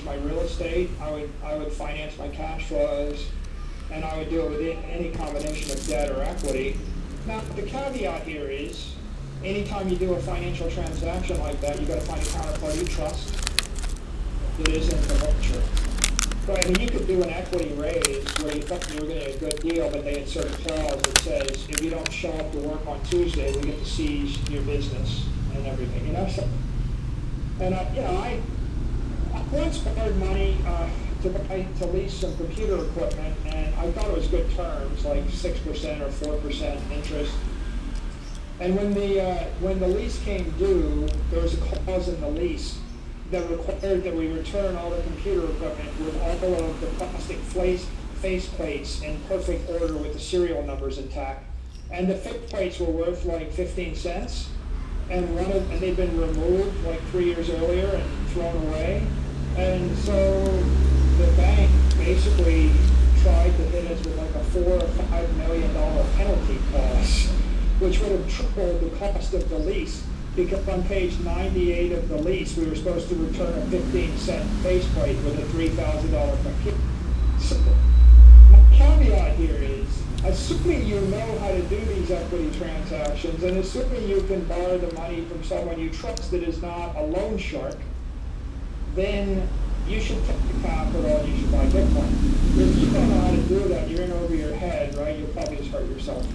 finance my real estate, I would finance my cash flows, and I would do it with any combination of debt or equity. Now, the caveat here is, anytime you do a financial transaction like that, you've got to find a counterparty you trust that isn't the vulture. So, I mean, you could do an equity raise where you thought you were getting a good deal, but they insert a clause that says, if you don't show up to work on Tuesday, we get to seize your business and everything, you know? So, and, I once borrowed money to lease some computer equipment, and I thought it was good terms, like 6% or 4% interest. And when the lease came due, there was a clause in the lease that required that we return all the computer equipment with all of the plastic face plates in perfect order with the serial numbers intact. And the face plates were worth like 15 cents, and they'd been removed like 3 years earlier and thrown away. And so the bank basically tried to hit us with like a $4 or $5 million penalty cost, which would have tripled the cost of the lease, because on page 98 of the lease, we were supposed to return a 15-cent faceplate with a $3,000 computer. So my caveat here is, assuming you know how to do these equity transactions, and assuming you can borrow the money from someone you trust that is not a loan shark, then you should take the capital and you should buy Bitcoin. If you don't know how to do that, you're in over your head, right? You'll probably just hurt yourself.